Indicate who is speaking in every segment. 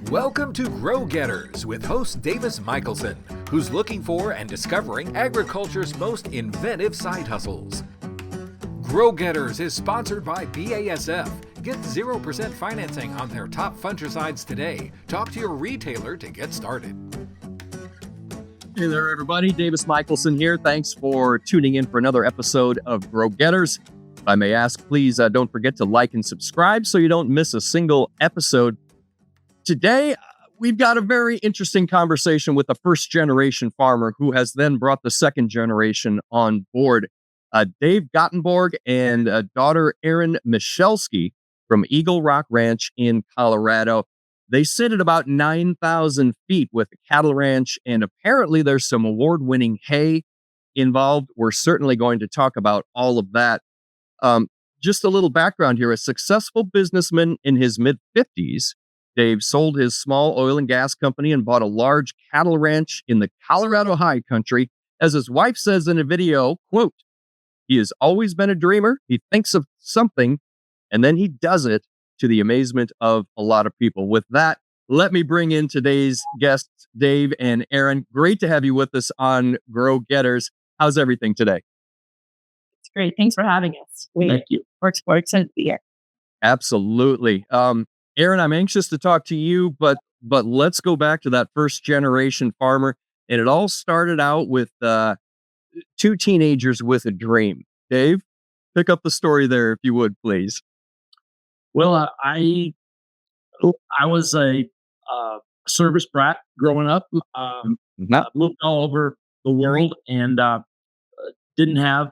Speaker 1: Welcome to Grow Getters with host Davis Michaelsen, who's looking for and discovering agriculture's most inventive side hustles. Grow Getters is sponsored by BASF. Get 0% financing on their top fungicides today. Talk to your retailer to get started.
Speaker 2: Hey there, everybody. Davis Michaelsen here. Thanks for tuning in for another episode of Grow Getters. If I may ask, please don't forget to like and subscribe so you don't miss a single episode. Today, we've got a very interesting conversation with a first-generation farmer who has then brought the second generation on board. Dave Gottenborg and daughter Erin Michalski from Eagle Rock Ranch in Colorado. They sit at about 9,000 feet with a cattle ranch, and apparently there's some award-winning hay involved. We're certainly going to talk about all of that. Just a little background here. A successful businessman in his mid-50s, Dave sold his small oil and gas company and bought a large cattle ranch in the Colorado high country. As his wife says in a video, quote, "He has always been a dreamer. He thinks of something, and then he does it, to the amazement of a lot of people." With that, let me bring in today's guests, Dave and Erin. Great to have you with us on Grow Getters. How's everything today?
Speaker 3: It's great. Thanks for having us.
Speaker 2: Thank you.
Speaker 3: We're excited to be here.
Speaker 2: Absolutely. Erin, I'm anxious to talk to you, but let's go back to that first generation farmer. And it all started out with two teenagers with a dream. Dave, pick up the story there, if you would, please.
Speaker 4: Well, I was a service brat growing up. Moved all over the world and didn't have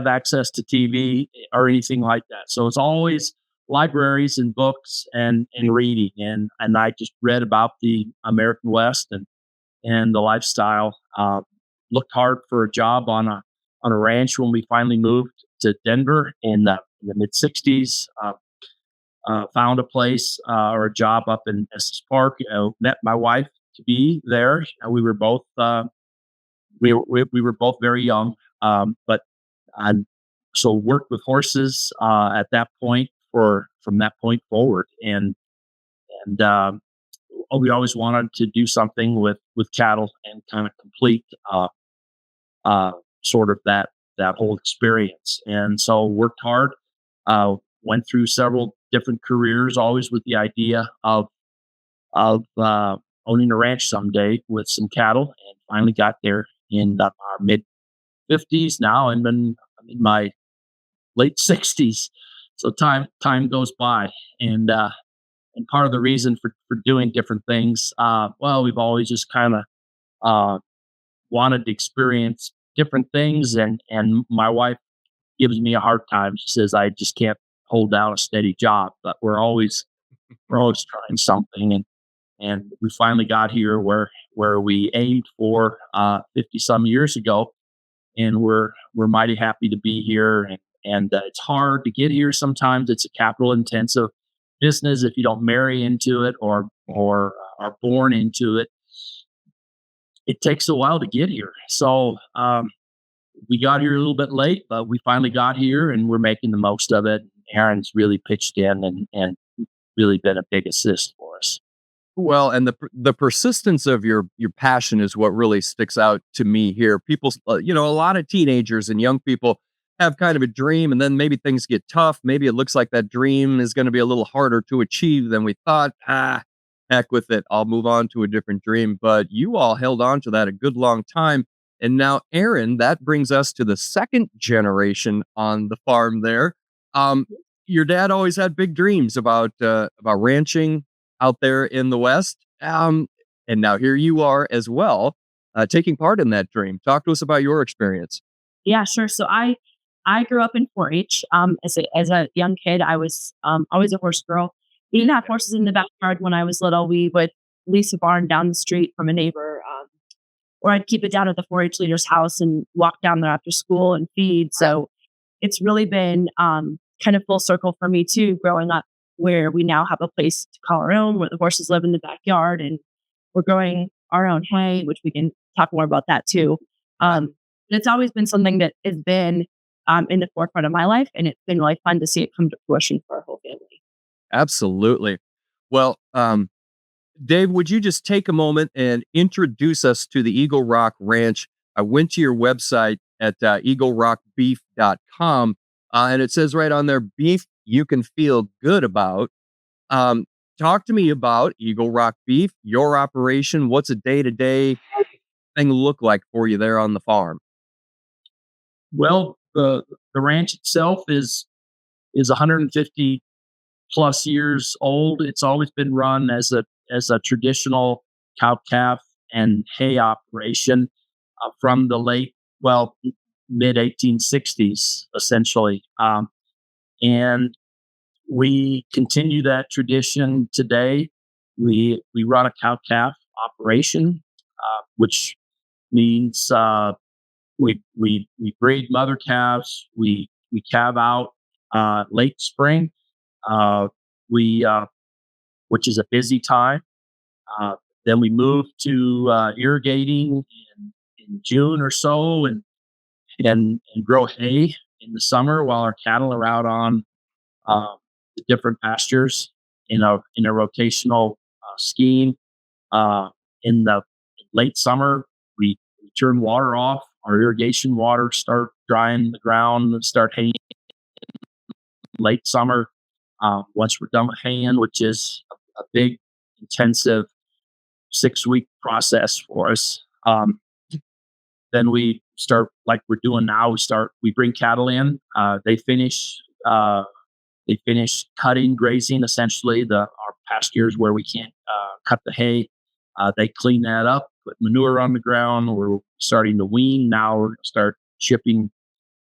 Speaker 4: access to TV or anything like that. So it's always libraries and books and reading, and I just read about the American West and the lifestyle. Looked hard for a job on a ranch when we finally moved to Denver in the mid '60s. Found a place or a job up in Estes Park. Met my wife to be there. We were both we were both very young, but so worked with horses at that point. From that point forward, and we always wanted to do something with cattle and kind of complete sort of that whole experience. And so worked hard, went through several different careers, always with the idea of owning a ranch someday with some cattle, and finally got there in our mid 50s. Now I'm in my late 60s. So time goes by, and part of the reason for doing different things, we've always just kind of wanted to experience different things, and my wife gives me a hard time. She says I just can't hold down a steady job, but we're always trying something, and we finally got here where we aimed for 50 some years ago, and we're mighty happy to be here. And it's hard to get here. Sometimes it's a capital intensive business if you don't marry into it or are born into it. It takes a while to get here. So we got here a little bit late, but we finally got here and we're making the most of it. Erin's really pitched in and really been a big assist for us.
Speaker 2: Well, and the persistence of your passion is what really sticks out to me here. People, a lot of teenagers and young people have kind of a dream, and then maybe things get tough. Maybe it looks like that dream is going to be a little harder to achieve than we thought. Heck with it. I'll move on to a different dream. But you all held on to that a good long time. And now, Erin, that brings us to the second generation on the farm there. Your dad always had big dreams about ranching out there in the West. And now here you are as well, taking part in that dream. Talk to us about your experience.
Speaker 3: Yeah, sure. So I grew up in 4-H. As a young kid, I was always a horse girl. We didn't have horses in the backyard when I was little. We would lease a barn down the street from a neighbor, or I'd keep it down at the 4-H leader's house and walk down there after school and feed. So it's really been kind of full circle for me too, growing up where we now have a place to call our own, where the horses live in the backyard, and we're growing our own hay, which we can talk more about that too. It's always been something that has been in the forefront of my life, and it's been really fun to see it come to fruition for our whole family.
Speaker 2: Absolutely. Well, Dave, would you just take a moment and introduce us to the Eagle Rock Ranch? I went to your website at eaglerockbeef.com, and it says right on there, beef you can feel good about. Um, Talk to me about Eagle Rock Beef, your operation. What's a day-to-day thing look like for you there on the farm?
Speaker 4: Well, the ranch itself is 150 plus years old. It's always been run as a traditional cow calf and hay operation from the mid 1860s, essentially. And we continue that tradition today. We run a cow calf operation, which means we breed mother calves. We calve out late spring. We which is a busy time. Then we move to irrigating in June or so, and grow hay in the summer while our cattle are out on the different pastures in a rotational scheme. In the late summer, we turn water off. Our irrigation water start drying the ground and start haying late summer. Once we're done with haying, which is a big, intensive 6-week process for us, then we start like we're doing now. We bring cattle in. They finish cutting, grazing, essentially our pastures where we can't cut the hay. They clean that up, put manure on the ground. We're starting to wean. Now we're going to start shipping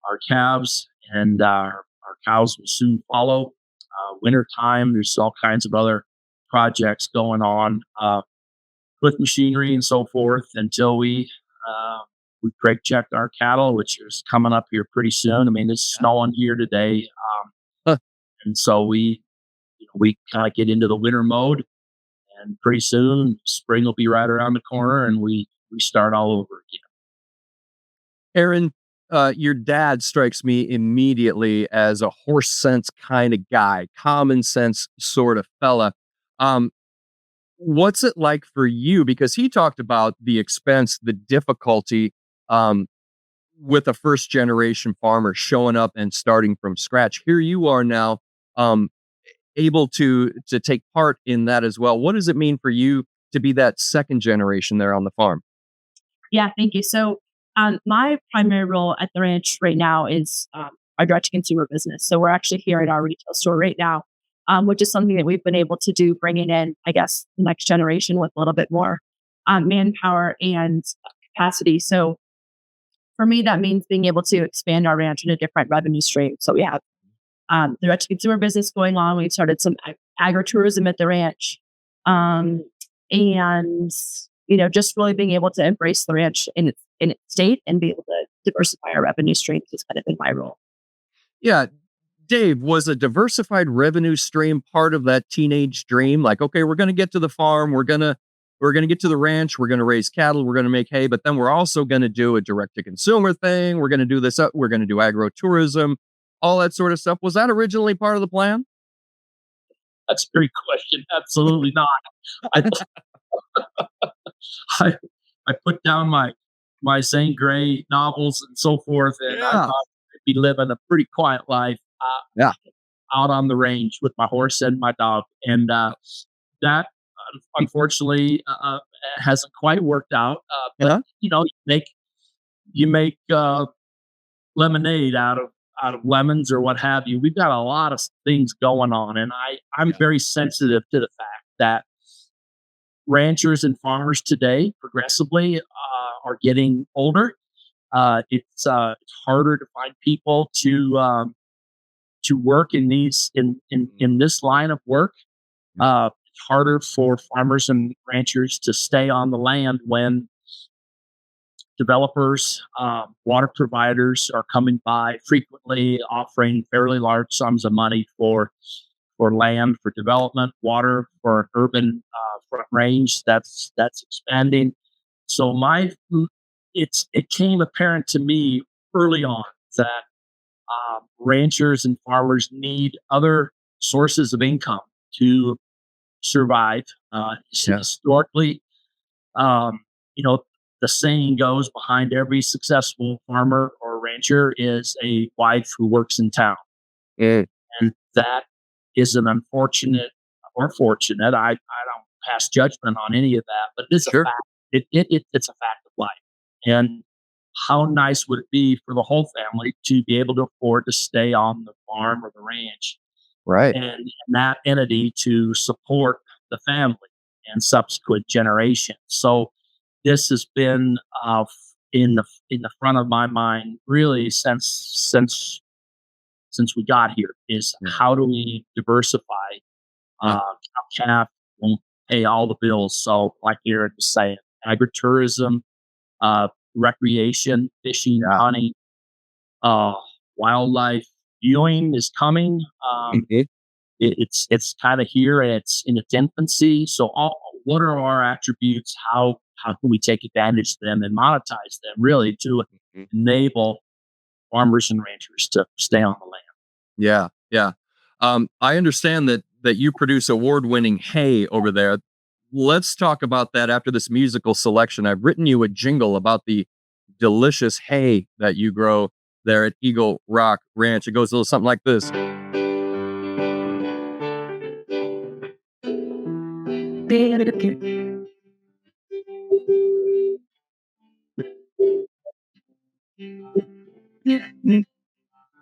Speaker 4: our calves, and our cows will soon follow. Winter time, there's all kinds of other projects going on with machinery and so forth until we brake check our cattle, which is coming up here pretty soon. I mean, it's snowing here today, and so we kind of get into the winter mode, and pretty soon spring will be right around the corner, and we start all over again.
Speaker 2: Erin, your dad strikes me immediately as a horse sense kind of guy, common sense sort of fella. What's it like for you? Because he talked about the expense, the difficulty with a first generation farmer showing up and starting from scratch. Here you are now, able to take part in that as well. What does it mean for you to be that second generation there on the farm?
Speaker 3: Yeah, thank you. So, my primary role at the ranch right now is our direct to consumer business. So, we're actually here at our retail store right now, which is something that we've been able to do, bringing in, I guess, the next generation with a little bit more manpower and capacity. So, for me, that means being able to expand our ranch into different revenue streams. So, we have the direct to consumer business going on. We've started some agritourism at the ranch. And just really being able to embrace the ranch in its state and be able to diversify our revenue streams has kind of been my role.
Speaker 2: Yeah. Dave, was a diversified revenue stream part of that teenage dream? Like, okay, we're going to get to the farm. We're going to get to the ranch. We're going to raise cattle. We're going to make hay, but then we're also going to do a direct to consumer thing. We're going to do this. We're going to do agrotourism, all that sort of stuff. Was that originally part of the plan?
Speaker 4: That's a great question. Absolutely not. I I put down my Zane Grey novels and so forth, and I thought I'd be living a pretty quiet life out on the range with my horse and my dog. And that, unfortunately, hasn't quite worked out. But you make lemonade out of lemons or what have you. We've got a lot of things going on, and I'm very sensitive to the fact that ranchers and farmers today progressively are getting older. It's harder to find people to work in this line of work. It's harder for farmers and ranchers to stay on the land when developers, water providers are coming by frequently, offering fairly large sums of money for land, for development, water for an urban front range that's expanding. So it became apparent to me early on that ranchers and farmers need other sources of income to survive. Historically, the saying goes, behind every successful farmer or rancher is a wife who works in town.
Speaker 2: Mm.
Speaker 4: And that is an unfortunate or fortunate. I don't pass judgment on any of that, but it's a fact. It's a fact of life. And how nice would it be for the whole family to be able to afford to stay on the farm or the ranch,
Speaker 2: Right.
Speaker 4: and that entity to support the family and subsequent generations. So this has been in the front of my mind really since we got here, is how do we diversify? Calf won't pay all the bills. So like Erin was saying, agritourism, recreation, fishing, hunting, wildlife viewing is coming. It's kind of here, and it's in its infancy. So what are our attributes? How can we take advantage of them and monetize them, really, to enable farmers and ranchers to stay on the land?
Speaker 2: Yeah. I understand that you produce award-winning hay over there. Let's talk about that after this musical selection. I've written you a jingle about the delicious hay that you grow there at Eagle Rock Ranch. It goes a little something like this.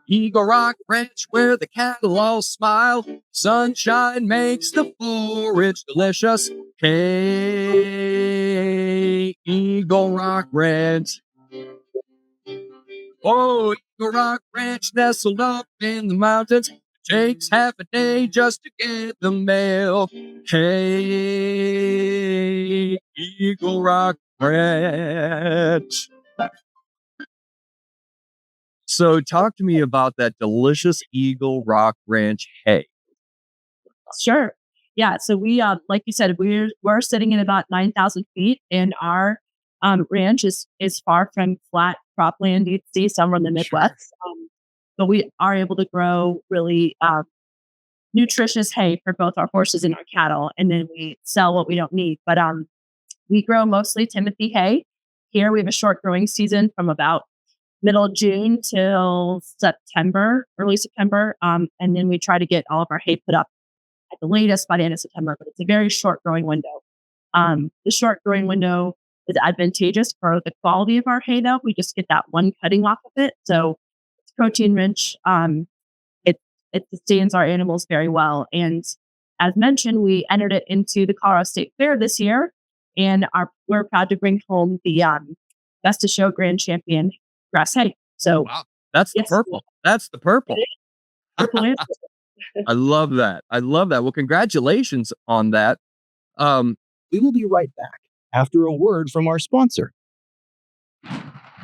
Speaker 2: Eagle Rock Ranch, where the cattle all smile. Sunshine makes the forage delicious. Hey, Eagle Rock Ranch. Oh, Eagle Rock Ranch, nestled up in the mountains. Takes half a day just to get the mail. Hey, Eagle Rock Ranch. So talk to me about that delicious Eagle Rock Ranch hay.
Speaker 3: Sure. Yeah. So we, like you said, we're sitting at about 9,000 feet, and our ranch is far from flat cropland you'd see somewhere in the Midwest. But we are able to grow really nutritious hay for both our horses and our cattle, and then we sell what we don't need. But we grow mostly Timothy hay. Here we have a short growing season from about middle of June till September, early September, and then we try to get all of our hay put up at the latest by the end of September. But it's a very short growing window. The short growing window is advantageous for the quality of our hay, though. We just get that one cutting off of it, so it's protein rich. It sustains our animals very well. And as mentioned, we entered it into the Colorado State Fair this year, and we're proud to bring home the Best of Show Grand Champion grass hay. So
Speaker 2: that's the purple. That's the purple.
Speaker 3: Purple and
Speaker 2: I love that. Well, congratulations on that.
Speaker 5: We will be right back after a word from our sponsor.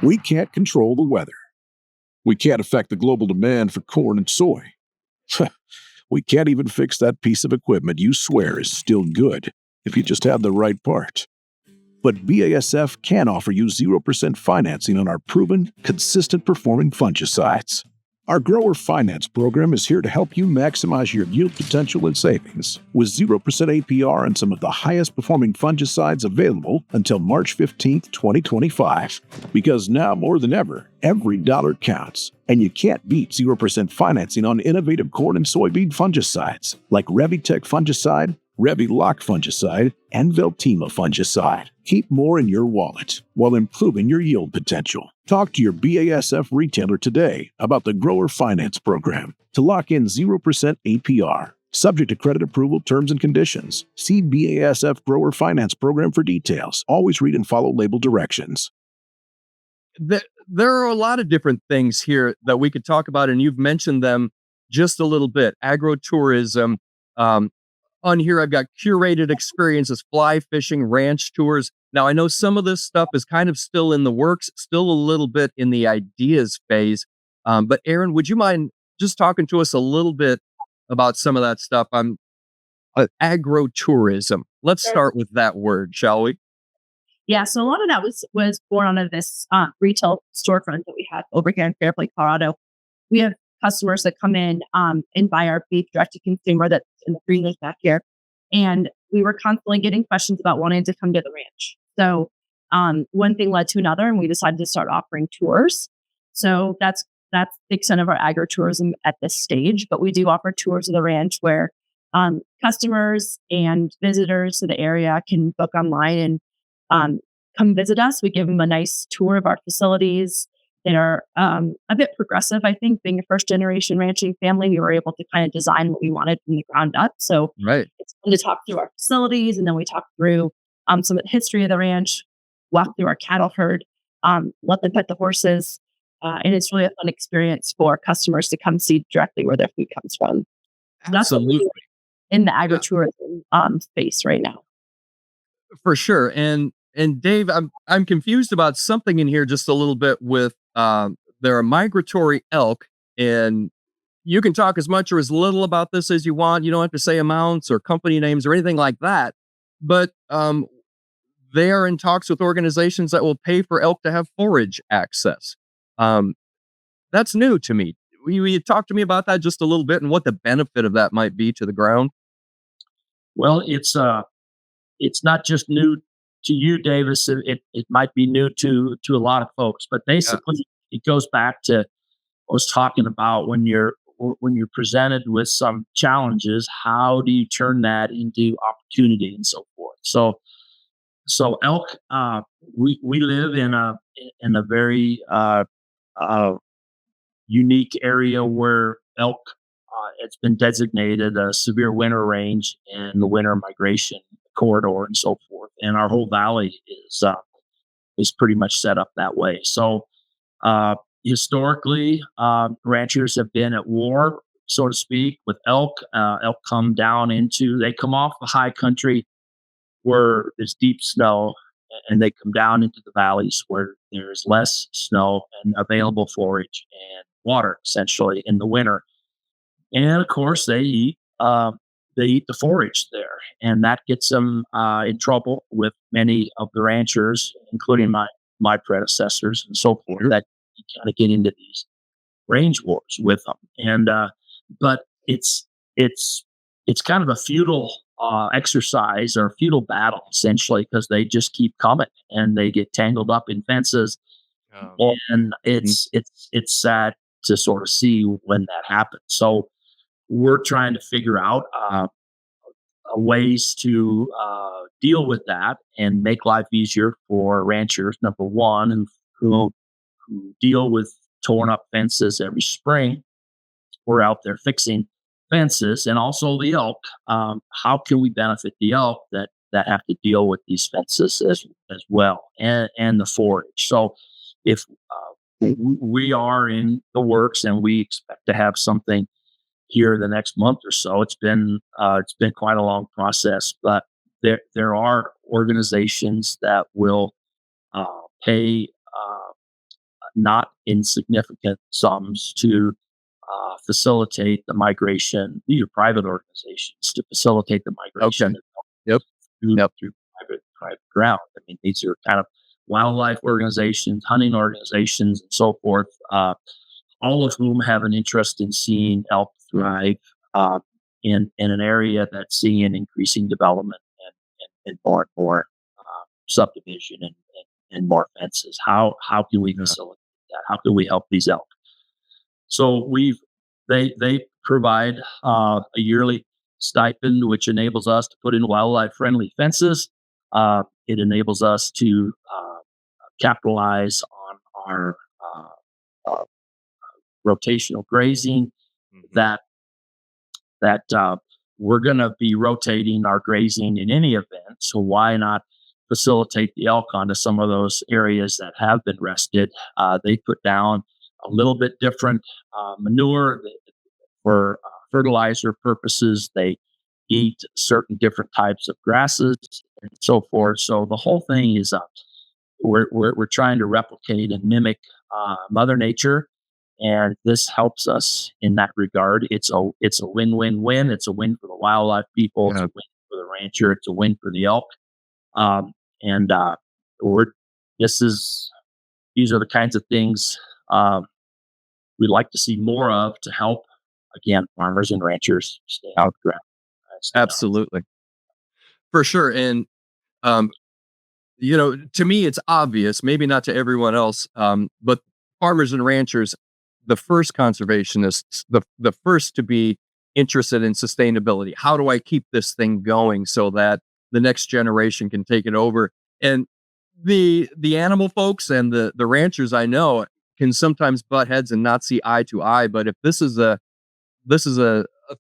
Speaker 6: We can't control the weather. We can't affect the global demand for corn and soy. We can't even fix that piece of equipment you swear is still good if you just have the right part. But BASF can offer you 0% financing on our proven, consistent performing fungicides. Our grower finance program is here to help you maximize your yield potential and savings with 0% APR on some of the highest performing fungicides available until March 15th, 2025. Because now more than ever, every dollar counts, and you can't beat 0% financing on innovative corn and soybean fungicides like Revitech fungicide, Revilock fungicide, and Veltima fungicide. Keep more in your wallet while improving your yield potential. Talk to your BASF retailer today about the Grower Finance Program to lock in 0% APR. Subject to credit approval, terms, and conditions. See BASF Grower Finance Program for details. Always read and follow label directions.
Speaker 2: There are a lot of different things here that we could talk about, and you've mentioned them just a little bit. Agrotourism. On here, I've got curated experiences, fly fishing, ranch tours. Now, I know some of this stuff is kind of still in the works, still a little bit in the ideas phase. But Erin, would you mind just talking to us a little bit about some of that stuff? Agrotourism. Let's start with that word, shall we?
Speaker 3: Yeah, so a lot of that was born out of this retail storefront that we have over here in Fairplay, Colorado. We have customers that come in and buy our beef direct to consumer that's in the freezers back here. And we were constantly getting questions about wanting to come to the ranch. So one thing led to another, and we decided to start offering tours. So that's the extent of our agritourism at this stage. But we do offer tours of the ranch where customers and visitors to the area can book online and come visit us. We give them a nice tour of our facilities that are a bit progressive. I think being a first generation ranching family, we were able to kind of design what we wanted from the ground up. So
Speaker 2: Right.
Speaker 3: it's fun to talk through our facilities, and then we talk through some of the history of the ranch, walk through our cattle herd, let them pet the horses. And it's really a fun experience for customers to come see directly where their food comes from. So that's what we're
Speaker 2: Absolutely.
Speaker 3: doing in the agritourism space right now.
Speaker 2: For sure. And Dave, I'm confused about something in here just a little bit with there are migratory elk, and you can talk as much or as little about this as you want. You don't have to say amounts or company names or anything like that. But they are in talks with organizations that will pay for elk to have forage access. That's new to me. Will you talk to me about that just a little bit and what the benefit of that might be to the ground?
Speaker 4: Well, it's not just new to you, Davis. It might be new to a lot of folks, but basically it goes back to what I was talking about when you're presented with some challenges. How do you turn that into opportunity and so forth? So elk, we live in a very unique area where elk, it's been designated a severe winter range and the winter migration corridor and so forth. And our whole valley is pretty much set up that way. So historically, ranchers have been at war, so to speak, with elk. Elk they come off the high country where there's deep snow, and they come down into the valleys where there's less snow and available forage and water, essentially, in the winter. And of course, they eat the forage there, and that gets them in trouble with many of the ranchers, including my predecessors and so forth. That you kind of get into these range wars with them, and but it's kind of a futile exercise or a futile battle, essentially, because they just keep coming and they get tangled up in fences, and it's sad to sort of see when that happens. So we're trying to figure out ways to deal with that and make life easier for ranchers. Number one, who deal with torn up fences every spring. We're out there fixing fences, and also the elk. How can we benefit the elk that have to deal with these fences as well, and the forage? So if we are in the works, and we expect to have something here the next month or so. It's been quite a long process, but there are organizations that will pay not insignificant sums to facilitate the migration. These are private organizations to facilitate the migration.
Speaker 2: Okay. Yep.
Speaker 4: Through private ground. I mean, these are kind of wildlife organizations, hunting organizations, and so forth. All of whom have an interest in seeing elk thrive in an area that's seeing increasing development and more and more subdivision and more fences. How can we facilitate that? How can we help these elk? So they provide a yearly stipend, which enables us to put in wildlife friendly fences. It enables us to capitalize on our rotational grazing, that we're going to be rotating our grazing in any event. So why not facilitate the elk onto some of those areas that have been rested? They put down a little bit different manure for fertilizer purposes. They eat certain different types of grasses and so forth. So the whole thing is we're trying to replicate and mimic Mother Nature. And this helps us in that regard. It's a win-win-win. It's a win for the wildlife people. It's a win for the rancher. It's a win for the elk. And these are the kinds of things we'd like to see more of to help, again, farmers and ranchers stay out of the ground.
Speaker 2: Absolutely. For sure. And, um, to me, it's obvious, maybe not to everyone else, but farmers and ranchers, the first conservationists, the first to be interested in sustainability. How do I keep this thing going so that the next generation can take it over? And the animal folks and the ranchers I know can sometimes butt heads and not see eye to eye. But if this is a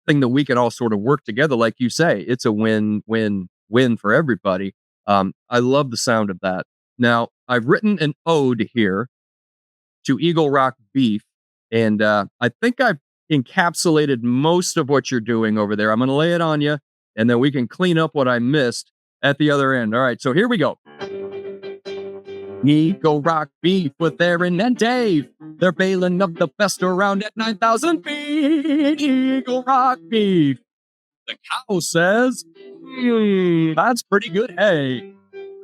Speaker 2: thing that we can all sort of work together, like you say, it's a win for everybody. I love the sound of that. Now, I've written an ode here to Eagle Rock beef, and I think I've encapsulated most of what you're doing over there. I'm going to lay it on you, and then we can clean up what I missed at the other end. All right, so here we go. Eagle Rock beef with Erin and Dave. They're bailing up the best around at 9,000 feet. Eagle Rock beef. The cow says, that's pretty good hay.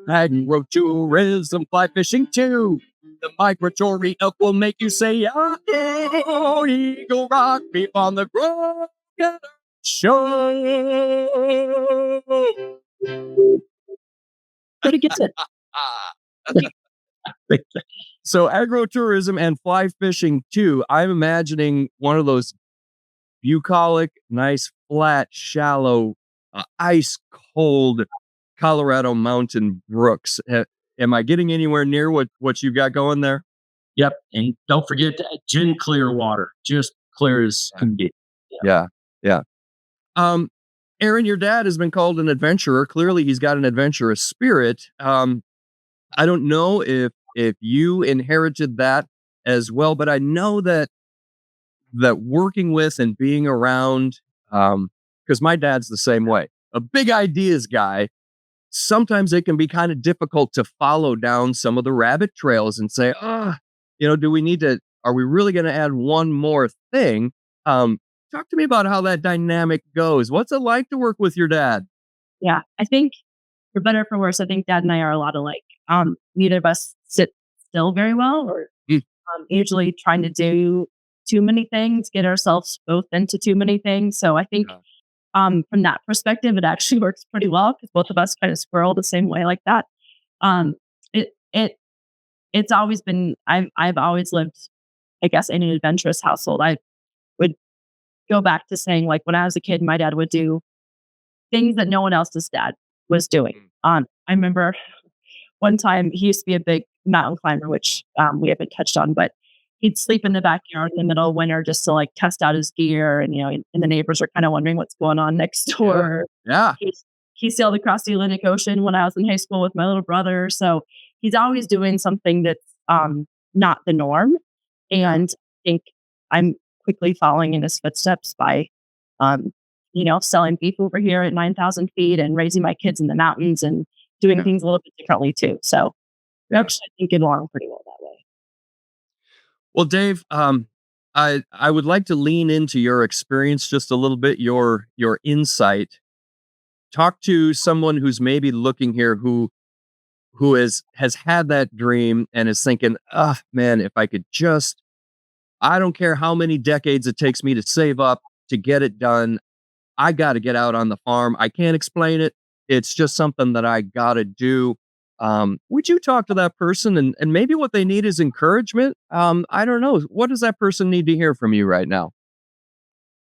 Speaker 2: Agrotourism, fly fishing too. The migratory elk will make you say, oh, Eagle Rock beef on the Grow Getter Show.
Speaker 3: Pretty good.
Speaker 2: So agrotourism and fly fishing too. I'm imagining one of those bucolic, nice, flat, shallow, ice cold Colorado mountain brooks. Am I getting anywhere near what you got going there?
Speaker 4: Yep. And don't forget gin clear water, just clear as can be.
Speaker 2: Yeah. Erin, your dad has been called an adventurer. Clearly, he's got an adventurous spirit. I don't know if you inherited that as well, but I know that working with and being around, because my dad's the same way, a big ideas guy. Sometimes it can be kind of difficult to follow down some of the rabbit trails and say, do we need to? Are we really going to add one more thing? Talk to me about how that dynamic goes. What's it like to work with your dad?
Speaker 3: Yeah, I think for better or for worse, I think Dad and I are a lot alike. Neither of us sit still very well, or usually trying to do too many things, get ourselves both into too many things. So I think from that perspective, it actually works pretty well because both of us kind of squirrel the same way like that. It's always been, I've always lived, I guess, in an adventurous household. I would go back to saying, like, when I was a kid, my dad would do things that no one else's dad was doing. I remember one time he used to be a big mountain climber, which we haven't touched on, but he'd sleep in the backyard in the middle of winter just to like test out his gear. And, and the neighbors are kind of wondering what's going on next door.
Speaker 2: Yeah.
Speaker 3: He sailed across the Atlantic Ocean when I was in high school with my little brother. So he's always doing something that's not the norm. And I think I'm quickly following in his footsteps by, selling beef over here at 9,000 feet and raising my kids in the mountains and doing things a little bit differently too. So we actually, I think, get along pretty well that way.
Speaker 2: Well, Dave, I would like to lean into your experience just a little bit, your insight. Talk to someone who's maybe looking here who has had that dream and is thinking, man, if I could just, I don't care how many decades it takes me to save up to get it done. I got to get out on the farm. I can't explain it. It's just something that I got to do. Would you talk to that person and maybe what they need is encouragement? I don't know. What does that person need to hear from you right now?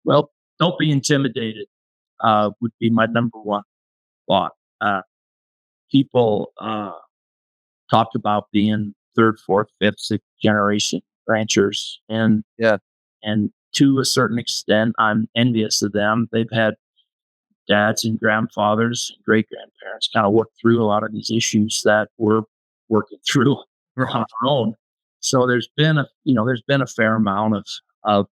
Speaker 4: Well, don't be intimidated, would be my number one thought. People talk about being third, fourth, fifth, sixth generation ranchers. And to a certain extent, I'm envious of them. They've had dads and grandfathers, great grandparents kind of work through a lot of these issues that we're working through on our own. So there's been a fair amount of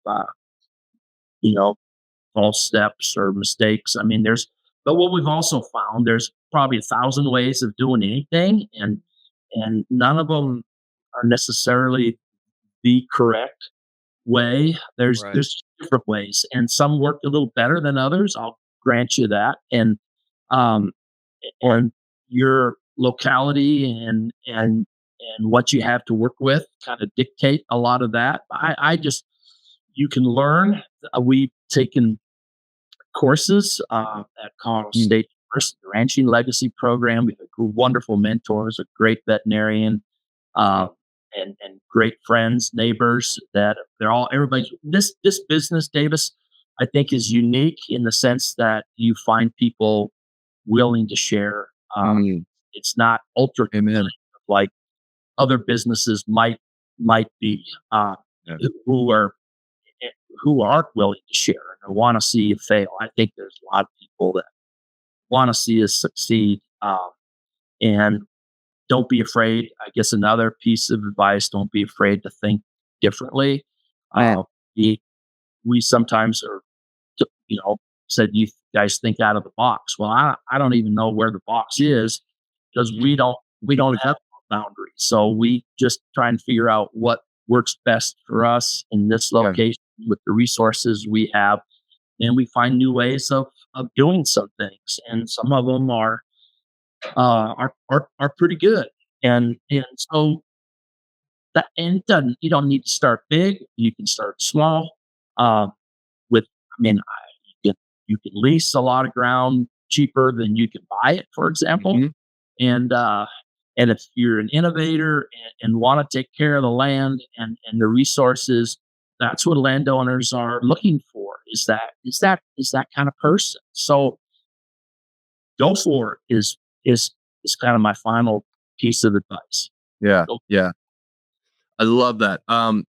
Speaker 4: false steps or mistakes. I mean, but what we've also found, there's probably 1,000 ways of doing anything, and none of them are necessarily the correct way. There's different ways, and some work a little better than others. I'll grant you that, and your locality and what you have to work with kind of dictate a lot of that. You can learn. We've taken courses at Colorado State Ranching Legacy Program. We have wonderful mentors, a great veterinarian, and great friends, neighbors. That everybody. This business, Davis, I think is unique in the sense that you find people willing to share. It's not ultra
Speaker 2: Amen.
Speaker 4: like other businesses might be,
Speaker 2: Yeah.
Speaker 4: who aren't willing to share and want to see you fail. I think there's a lot of people that want to see us succeed, and don't be afraid. I guess another piece of advice: don't be afraid to think differently. We sometimes are, said you guys think out of the box. Well, I don't even know where the box is because we don't have boundaries. So we just try and figure out what works best for us in this location with the resources we have, and we find new ways of doing some things, and some of them are pretty good, and so that, and it doesn't, you don't need to start big. You can start small. With I mean, you can lease a lot of ground cheaper than you can buy it, for example. And if you're an innovator and want to take care of the land and the resources, that's what landowners are looking for. Is that kind of person. So go for it is kind of my final piece of advice.
Speaker 2: Yeah. Yeah. I love that.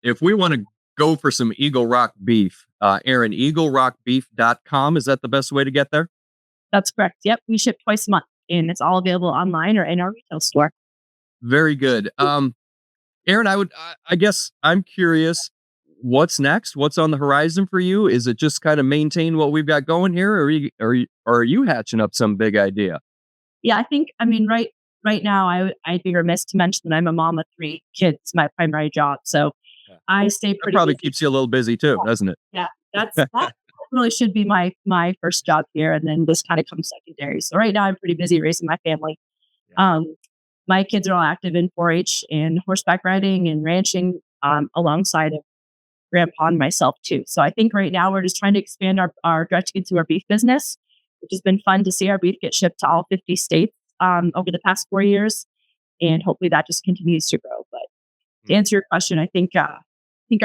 Speaker 2: If we want to go for some Eagle Rock beef, Erin, eaglerockbeef.com, is that the best way to get there?
Speaker 3: That's correct. Yep. We ship twice a month, and it's all available online or in our retail store.
Speaker 2: Very good. Erin, I guess I'm curious, what's next? What's on the horizon for you? Is it just kind of maintain what we've got going here, or are you hatching up some big idea?
Speaker 3: Yeah, I think, right now, I'd be remiss to mention that I'm a mom of 3 kids, my primary job. So I stay pretty
Speaker 2: That probably
Speaker 3: busy.
Speaker 2: keeps you a little busy too, doesn't it?
Speaker 3: Yeah, that really should be my first job here, and then this kind of comes secondary. So right now I'm pretty busy raising my family. My kids are all active in 4-H and horseback riding and ranching, alongside of grandpa and myself too. So I think right now we're just trying to expand our direct-to-consumer beef business, which has been fun to see our beef get shipped to all 50 states over the past 4 years, and hopefully that just continues to grow. But to answer your question, I think our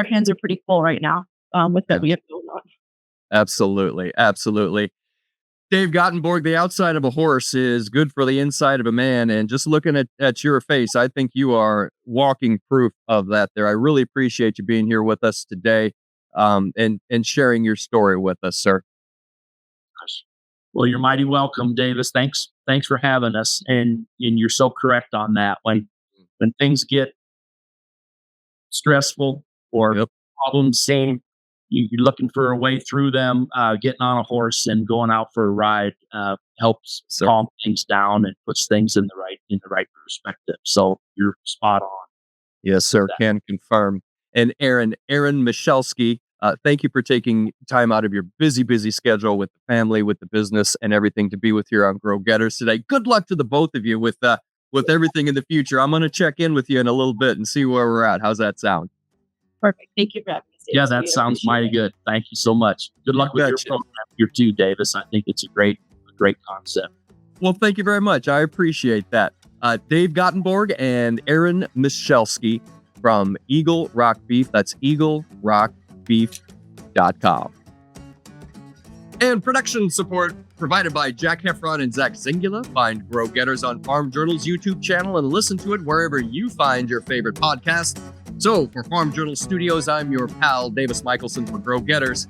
Speaker 3: hands are pretty full right now with what we have going on.
Speaker 2: Absolutely. Absolutely. Dave Gottenborg, the outside of a horse is good for the inside of a man. And just looking at your face, I think you are walking proof of that there. I really appreciate you being here with us today, and sharing your story with us, sir.
Speaker 4: Well, you're mighty welcome, Davis. Thanks for having us. And you're so correct on that. When things get stressful or problems seem, you're looking for a way through them, getting on a horse and going out for a ride helps calm things down and puts things in the right perspective. So you're spot on.
Speaker 2: Yes, sir. Can confirm. And Erin Michalski, thank you for taking time out of your busy schedule with the family, with the business, and everything to be with here on Grow Getters today. Good luck to the both of you with everything in the future. I'm going to check in with you in a little bit and see where we're at. How's that sound?
Speaker 3: Perfect. Thank you for having us.
Speaker 4: Yeah, that sounds mighty good. Thank you so much. Good luck with your program here too, Davis. I think it's a great concept.
Speaker 2: Well, thank you very much. I appreciate that. Dave Gottenborg and Erin Michalski from Eagle Rock Beef. That's eaglerockbeef.com. And production support provided by Jack Heffron and Zach Zingula. Find Grow Getters on Farm Journal's YouTube channel and listen to it wherever you find your favorite podcast. So for Farm Journal Studios, I'm your pal, Davis Michaelsen for Grow Getters.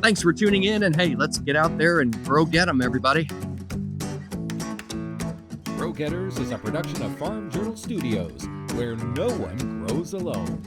Speaker 2: Thanks for tuning in, and hey, let's get out there and grow get 'em, everybody.
Speaker 1: Grow Getters is a production of Farm Journal Studios, where no one grows alone.